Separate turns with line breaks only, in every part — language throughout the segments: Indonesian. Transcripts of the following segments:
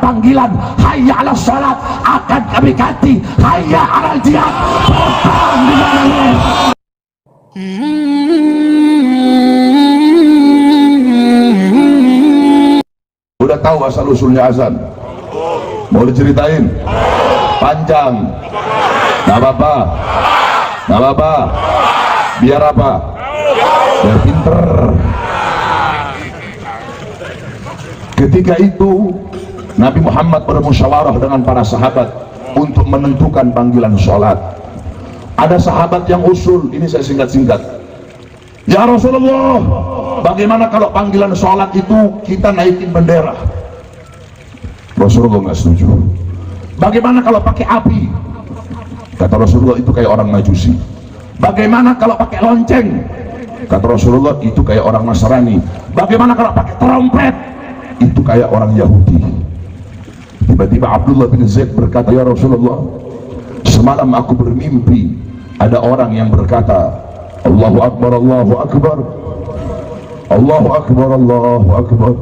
panggilan hayya 'alas shalat, akan kami ganti hayya 'alal jihad. Berperang di jalan Allah. Udah tahu asal usulnya azan? Mau diceritain? Panjang. Gak apa-apa. Gak apa-apa. Biar apa? Biar pinter. Ketika itu Nabi Muhammad bermusyawarah dengan para sahabat untuk menentukan panggilan sholat. Ada sahabat yang usul, ini saya singkat-singkat. Ya Rasulullah, bagaimana kalau panggilan sholat itu kita naikin bendera? Rasulullah nggak setuju. Bagaimana kalau pakai api? Kata Rasulullah, itu kayak orang Majusi. Bagaimana kalau pakai lonceng? Kata Rasulullah, itu kayak orang Nasrani. Bagaimana kalau pakai trompet? Itu kayak orang Yahudi. Tiba-tiba Abdullah bin Zaid berkata, ya Rasulullah, semalam aku bermimpi ada orang yang berkata, Allahu Akbar, Allahu Akbar, Allahu Akbar, Allahu Akbar,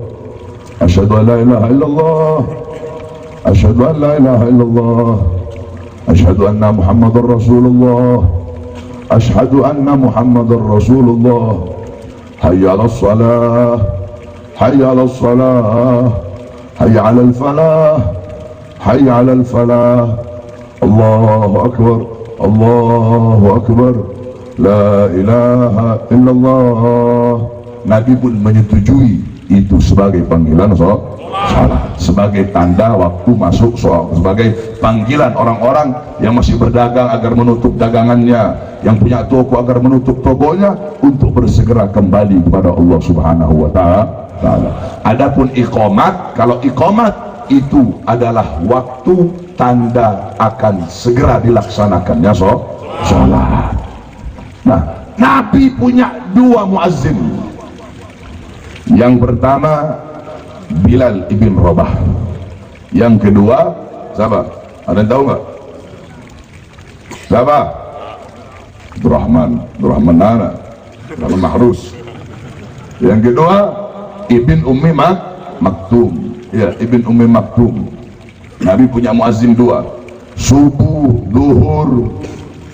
asyhadu an la ilaha illallah, asyhadu an la ilaha illallah, asyhadu anna Muhammadar Rasulullah, asyhadu anna Muhammadar Rasulullah, hayya 'alas shalah, hayya 'alas shalah, hayya 'alal falah, hayya 'alal falah, Allahu Akbar, Allahu Akbar, la ilaha illallah. Nabi pun menyetujui itu sebagai panggilan sholat, sebagai tanda waktu masuk sholat, sebagai panggilan orang-orang yang masih berdagang agar menutup dagangannya, yang punya toko agar menutup tokonya, untuk bersegera kembali kepada Allah Subhanahu wa ta'ala. Adapun iqamat, kalau iqamat itu adalah waktu tanda akan segera dilaksanakannya sholat. Nah, Nabi punya dua muazzin. Yang pertama Bilal ibn Rabah, yang kedua siapa? Ada yang tahu nggak? Siapa? Abdurrahman Nana, Abdurrahman Mahrus. Yang kedua Ibn Ummi Maktum. Ya, Ibn Ummi Maktum. Nabi punya muazzin dua, subuh, duhur.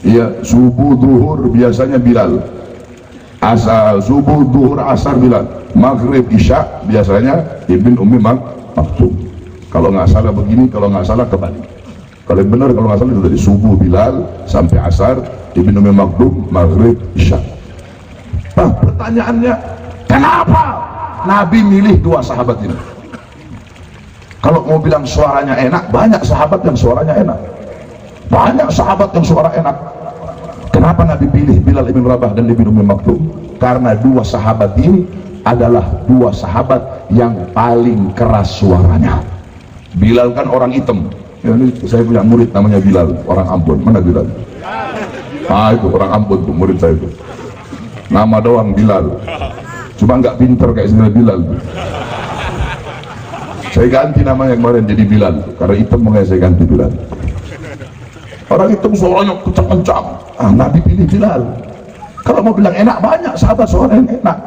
Ya, subuh, duhur biasanya Bilal. Asar, subuh, duhur, asar Bilal. Maghrib, isya biasanya Ibn Ummi Maktum. Kalau nggak salah begini, kalau nggak salah kebalik. Kalau benar, kalau nggak salah itu dari subuh Bilal sampai asar Ibn Ummi Maktum, maghrib, isya. Nah, pertanyaannya, kenapa Nabi milih dua sahabat ini? Kalau mau bilang suaranya enak, banyak sahabat yang suaranya enak. Banyak sahabat yang suara enak. Kenapa Nabi pilih Bilal ibn Rabah dan Ibn Ummi Maktum? Karena dua sahabat ini adalah dua sahabat yang paling keras suaranya. Bilal kan orang hitam. Ya, ini saya punya murid namanya Bilal, orang Ambon. Mana Bilal? Ah, itu orang Ambon tuh murid saya itu. Nama doang Bilal. Cuma nggak pinter kayak sebenarnya Bilal tuh. Saya ganti namanya kemarin jadi Bilal, karena hitam makanya saya ganti Bilal. Orang hitam suaranya kencang-kencang. Ah, Nabi pilih Bilal. Kalau mau bilang enak, banyak sahabat suara yang enak.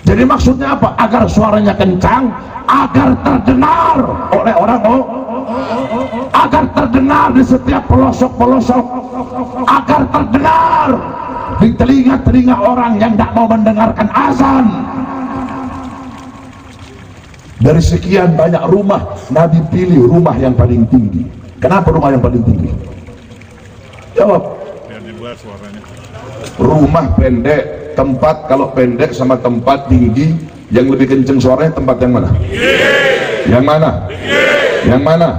Jadi maksudnya apa? Agar suaranya kencang, agar terdengar oleh orang, agar terdengar di setiap pelosok-pelosok, agar terdengar di telinga-telinga orang yang tidak mau mendengarkan azan. Dari sekian banyak rumah, Nabi pilih rumah yang paling tinggi. Kenapa rumah yang paling tinggi? Jawab. Biar dibuat suaranya. Rumah pendek, tempat kalau pendek sama tempat tinggi, yang lebih kenceng suaranya tempat yang mana? Yang mana? Yang mana?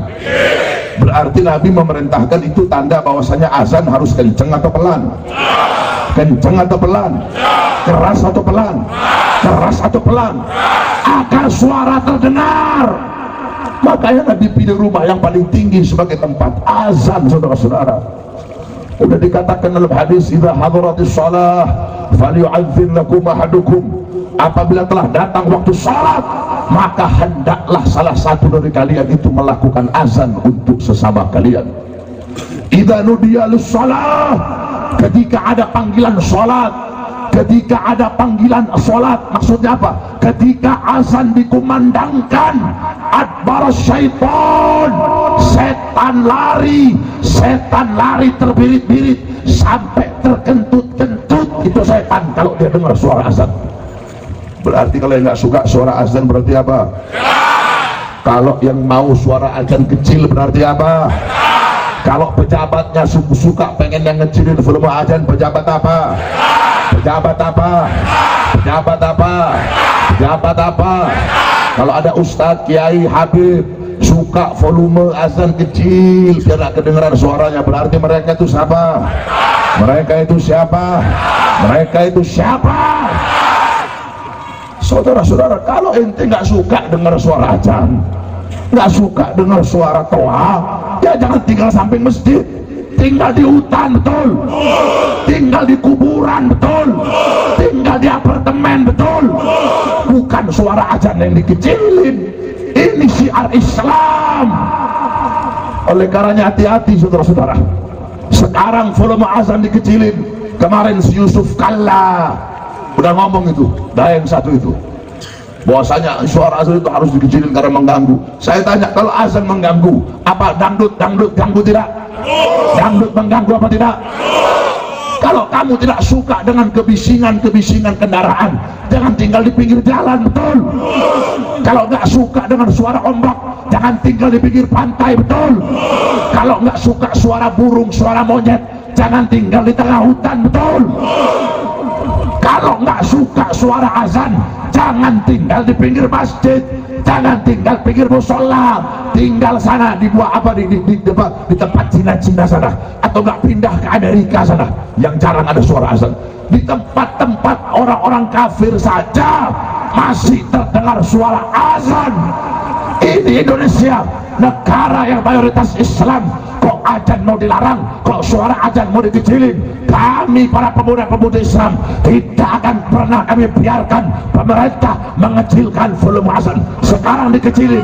Berarti Nabi memerintahkan itu tanda bahwasanya azan harus kenceng atau pelan? Kenceng atau pelan? Keras atau pelan? Keras atau pelan? Agar suara terdengar. Makanya Nabi pilih rumah yang paling tinggi sebagai tempat azan, saudara-saudara. Sudah dikatakan dalam hadis, idza hadaratis shalah falyu'adzin lakum ahadukum. Apabila telah datang waktu salat, maka hendaklah salah satu dari kalian itu melakukan azan untuk sesama kalian. Idza nudiya lis-shalah, ketika ada panggilan salat, ketika ada panggilan sholat, maksudnya apa? Ketika azan dikumandangkan, adbar syaitan, setan lari terbirit-birit sampai terkentut-kentut. Itu setan kalau dia dengar suara azan. Berarti kalau yang nggak suka suara azan berarti apa? Kalau yang mau suara azan kecil berarti apa? Kalau pejabatnya suka pengen yang ngecilin volume azan, pejabat apa? Pejabat apa? Pejabat apa? Pejabat apa? Kalau ada ustadz, kiai, habib suka volume azan kecil biar gak kedengeran suaranya, berarti mereka itu siapa? Mereka itu siapa? Mereka itu siapa? Saudara-saudara, kalau ente nggak suka dengar suara azan, nggak suka dengar suara toa, ya jangan tinggal samping masjid, tinggal di hutan, betul, tinggal di kuburan, betul, tinggal di apartemen, betul. Bukan suara azan yang dikecilin, ini syiar Islam. Oleh karenanya hati-hati saudara-saudara. Sekarang volume azan dikecilin. Kemarin si Yusuf Kalla udah ngomong itu, yang satu itu, bahwasanya suara azan itu harus dikecilin karena mengganggu. Saya tanya, kalau azan mengganggu, apa dangdut ganggu tidak? Dangdut mengganggu apa tidak? Kalau kamu tidak suka dengan kebisingan kendaraan, jangan tinggal di pinggir jalan, betul. Kalau nggak suka dengan suara ombak, jangan tinggal di pinggir pantai, betul. Kalau nggak suka suara burung, suara monyet, jangan tinggal di tengah hutan, betul. Kalau nggak suka suara azan, jangan tinggal di pinggir masjid, jangan tinggal pinggir musola, tinggal sana di buah apa di tempat Cina sana, atau nggak pindah ke Amerika sana yang jarang ada suara azan. Di tempat-tempat orang-orang kafir saja masih terdengar suara azan. Ini Indonesia, negara yang mayoritas Islam, kok azan mau dilarang, kok suara azan mau dikecilin. Kami para pemuda-pemudi Islam tidak akan pernah kami biarkan pemerintah mengecilkan volume azan. Sekarang dikecilin,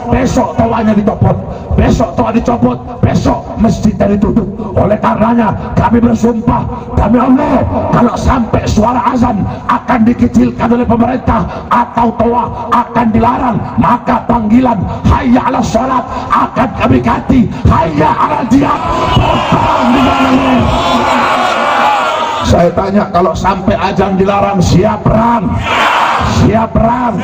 besok toanya dicopot, besok toa dicopot, besok masjidnya ditutup. Oleh karenanya kami bersumpah demi Allah, kalau sampai suara azan akan dikecilkan oleh pemerintah atau toa akan dilarang, maka panggilan hayya ala sholat akan kami ganti hayya ala jihad. Saya tanya, kalau sampai azan dilarang, siap perang? Siap perang?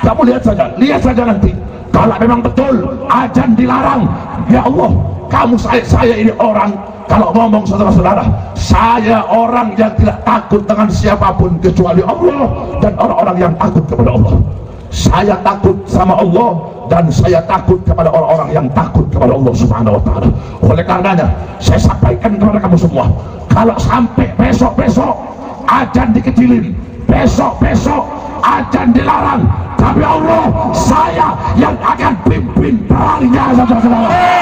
Kamu lihat saja nanti. Kalau memang betul azan dilarang, ya Allah, kamu saya ini orang, kalau ngomong saudara-saudara, saya orang yang tidak takut dengan siapapun kecuali Allah dan orang-orang yang takut kepada Allah. Saya takut sama Allah dan saya takut kepada orang-orang yang takut kepada Allah Subhanahu wa ta'ala. Oleh karenanya saya sampaikan kepada kamu semua, kalau sampai besok-besok azan dikecilin, besok-besok azan dilarang, tapi Allah saya yang akan pimpin perangnya, saudara-saudara.